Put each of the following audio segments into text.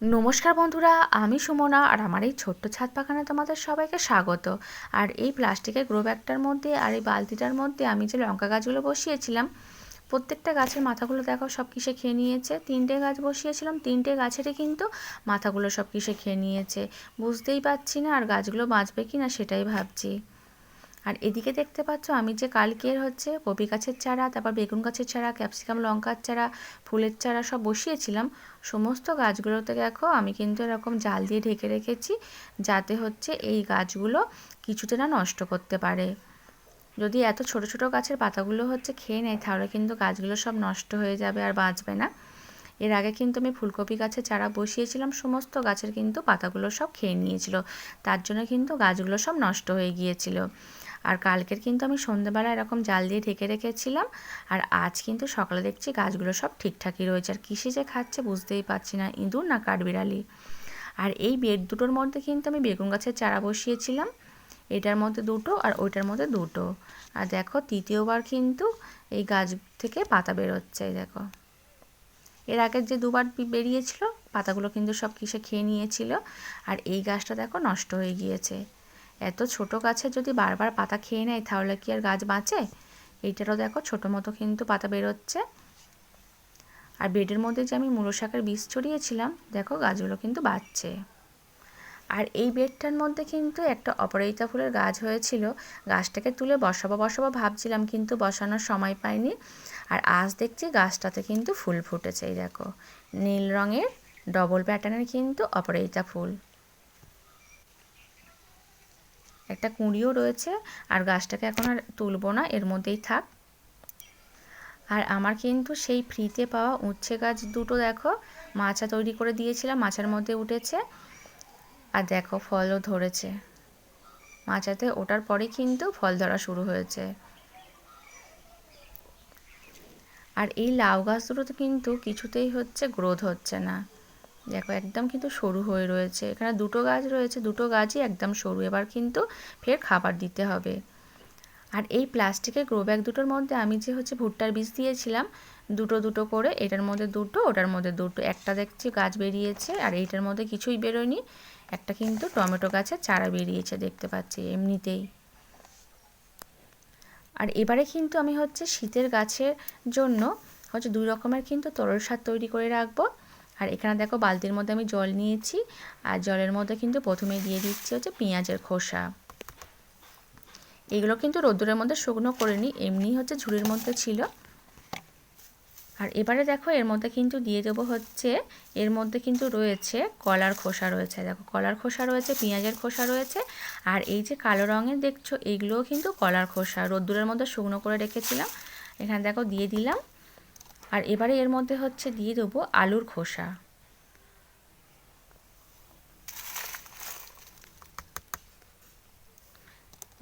নমস্কার বন্ধুরা, আমি সুমনা আর আমার এই ছোট্ট ছাদ বাগানে তোমাদের সবাইকে স্বাগত। আর এই প্লাস্টিকের গ্রো ব্যাগটার মধ্যে আর এই বালতিটার মধ্যে আমি যে লঙ্কা গাছগুলো বসিয়েছিলাম, প্রত্যেকটা গাছের মাথাগুলো দেখো সব কিসে খেয়ে নিয়েছে। 3টে গাছ বসিয়েছিলাম, 3টে গাছেরই কিন্তু মাথাগুলো সব কিসে খেয়ে নিয়েছে। বুঝতেই পারছি না আর গাছগুলো বাঁচবে কি না সেটাই ভাবছি। আর এদিকে দেখতে পাচ্ছ আমি যে কালকের কপি গাছের চারা, তারপর বেগুন গাছের চারা, ক্যাপসিকাম লঙ্কার চারা, ফুলের চারা সব বসিয়েছিলাম। সমস্ত গাছগুলোতে দেখো আমি কিন্তু এরকম জাল দিয়ে ঢেকে রেখেছি, যাতে এই গাছগুলো কিছুতে না নষ্ট করতে পারে। যদি এত ছোট ছোট গাছের পাতাগুলো খেয়ে নেয়, তাহলে কিন্তু গাছগুলো সব নষ্ট হয়ে যাবে আর বাঁচবে না। এর আগে কিন্তু আমি ফুলকপি গাছের চারা বসিয়েছিলাম, সমস্ত গাছের কিন্তু পাতাগুলো সব খেয়ে নিয়েছিল, তার জন্য কিন্তু গাছগুলো সব নষ্ট হয়ে গিয়েছিল। আর কালকের কিন্তু আমি সন্ধ্যেবেলা এরকম জাল দিয়ে ঢেকে রেখেছিলাম, আর আজ কিন্তু সকালে দেখছি গাছগুলো সব ঠিকঠাকই রয়েছে। আর কিসে যে খাচ্ছে বুঝতেই পারছি না, ইঁদুর না কাঠবিড়ালি। আর এই বেড দুটোর মধ্যে কিন্তু আমি বেগুন গাছের চারা বসিয়েছিলাম, এটার মধ্যে দুটো আর ওইটার মধ্যে দুটো। আর দেখো তৃতীয়বার কিন্তু এই গাছ থেকে পাতা বেরোচ্ছে, দেখো। এর আগের যে দুবার বেরিয়েছিল পাতাগুলো কিন্তু সব কিসে খেয়ে নিয়েছিল। আর এই গাছটা দেখো নষ্ট হয়ে গিয়েছে। এত ছোট গাছে যদি বারবার পাতা খেয়ে নেয়, তাহলে কি আর গাছ বাঁচে? এইটারও দেখো ছোটো মতো কিন্তু পাতা বেরোচ্ছে। আর বেডের মধ্যে যে আমি মূলো শাকের বীজ ছড়িয়েছিলাম, দেখো গাছগুলো কিন্তু বাঁচছে। আর এই বেডটার মধ্যে কিন্তু একটা অপরাজিতা ফুলের গাছ হয়েছিল, গাছটাকে তুলে বসাবো ভাবছিলাম, কিন্তু বসানোর সময় পাইনি। আর আজ দেখছি গাছটাতে কিন্তু ফুল ফুটেছে, এই দেখো নীল রঙের ডবল প্যাটার্নের কিন্তু অপরাজিতা ফুল। একটা কুঁড়িও রয়েছে। আর গাছটাকে এখন আর তুলবো না, এর মধ্যেই থাক। আর আমার কিন্তু সেই ফ্রিতে পাওয়া উচ্ছে গাছ দুটো দেখো মাচা তৈরি করে দিয়েছিলাম, মাচার মধ্যে উঠেছে। আর দেখো ফলও ধরেছে, মাচাতে ওঠার পরেই কিন্তু ফল ধরা শুরু হয়েছে। আর এই লাউ গাছ দুটোতে কিন্তু কিছুতেই গ্রোথ হচ্ছে না, দেখো একদম কিন্তু সরু হয়ে রয়েছে। এখানে দুটো গাছ রয়েছে, দুটো গাছই একদম সরু, এবার কিন্তু ফের খাবার দিতে হবে। আর এই প্লাস্টিকের গ্রো ব্যাগ দুটোর মধ্যে আমি যে ভুট্টার বীজ দিয়েছিলাম, দুটো দুটো করে, এটার মধ্যে দুটো ওটার মধ্যে দুটো, একটা দেখছি গাছ বেরিয়েছে আর এইটার মধ্যে কিছুই বেরোয়নি। একটা কিন্তু টমেটো গাছের চারা বেরিয়েছে দেখতে পাচ্ছি এমনিতেই। আর এবারে কিন্তু আমি শীতের গাছের জন্য 2 রকমের কিন্তু তরল সার তৈরি করে রাখবো। আর এখানে দেখো বালতির মধ্যে আমি জল নিয়েছি, আর জলের মধ্যে কিন্তু প্রথমে দিয়ে দিচ্ছি পেঁয়াজের খোসা। এগুলো কিন্তু রোদ্দুরের মধ্যে শুকনো করিনি, এমনি ঝুড়ির মধ্যে ছিল। আর এবারে দেখো এর মধ্যে কিন্তু দিয়ে দেবো এর মধ্যে কিন্তু রয়েছে কলার খোসা রয়েছে, দেখো কলার খোসা রয়েছে, পেঁয়াজের খোসা রয়েছে। আর এই যে কালো রঙের দেখছো, এইগুলোও কিন্তু কলার খোসা, রোদ্দুরের মধ্যে শুকনো করে রেখেছিলাম। এখানে দেখো দিয়ে দিলাম। আর এবারে এর মধ্যে দিয়ে দেবো আলুর খোসা।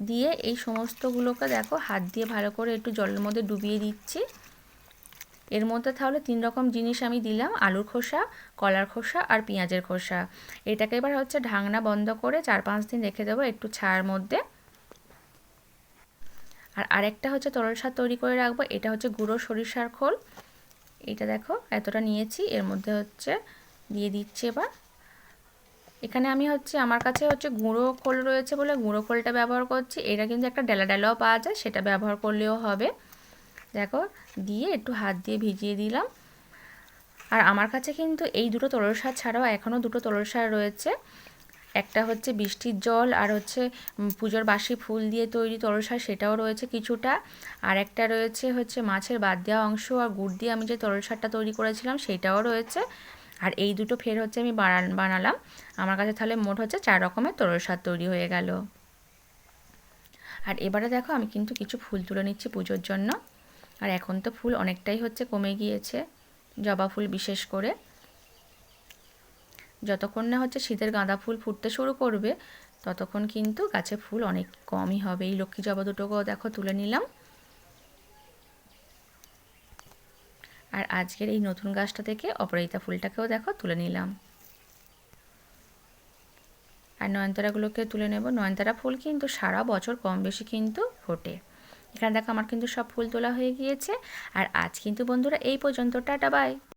দিয়ে এই সমস্তগুলোকে দেখো হাত দিয়ে ভালো করে একটু জলের মধ্যে ডুবিয়ে দিচ্ছি। এর মধ্যে তাহলে 3 রকম জিনিস আমি দিলাম, আলুর খোসা, কলার খোসা আর পেঁয়াজের খোসা। এটাকে এবার ঢাকনা বন্ধ করে 4-5 দিন রেখে দেবো একটু ছায়ার মধ্যে। আর আরেকটা তরল সার তৈরি করে রাখবো, এটা গুঁড়ো সরিষার খোল। এটা দেখো এতটা নিয়েছি, এর মধ্যে দিয়ে দিচ্ছি এবার। এখানে আমি আমার কাছে গুঁড়ো খোল রয়েছে বলে গুঁড়ো খোলটা ব্যবহার করছি। এটা কিন্তু একটা ডেলা ডেলাও পাওয়া যায়, সেটা ব্যবহার করলেও হবে। দেখো দিয়ে একটু হাত দিয়ে ভিজিয়ে দিলাম। আর আমার কাছে কিন্তু এই দুটো তরল সার ছাড়াও এখনও দুটো তরল সার রয়েছে। একটা বৃষ্টির জল আর পুজোর বাসি ফুল দিয়ে তৈরি তরল সার, সেটাও রয়েছে কিছুটা। আর একটা রয়েছে মাছের বাদ দেওয়া অংশ আর গুড় দিয়ে আমি যে তরল সারটা তৈরি করেছিলাম, সেটাও রয়েছে। আর এই দুটো ফের আমি বানালাম। আমার কাছে তাহলে মোট 4 রকমের তরল সার তৈরি হয়ে গেল। আর এবারে দেখো আমি কিন্তু কিছু ফুল তুলে নিচ্ছি পুজোর জন্য। আর এখন তো ফুল অনেকটাই কমে গিয়েছে, জবা ফুল বিশেষ করে। যতক্ষণ না শীতের গাঁদা ফুল ফুটতে শুরু করবে, ততক্ষণ কিন্তু গাছে ফুল অনেক কমই হবে। এই লক্ষ্মী জবা দুটোকেও দেখো তুলে নিলাম। আর আজকের এই নতুন গাছটা থেকে অপরাজিতা ফুলটাকেও দেখো তুলে নিলাম। আর নয়নতারাগুলোকে তুলে নেব। নয়নতারা ফুল কিন্তু সারা বছর কম বেশি কিন্তু ফোটে। এখানে দেখো আমার কিন্তু সব ফুল তোলা হয়ে গিয়েছে। আর আজ কিন্তু বন্ধুরা এই পর্যন্ত, টাটা বাই।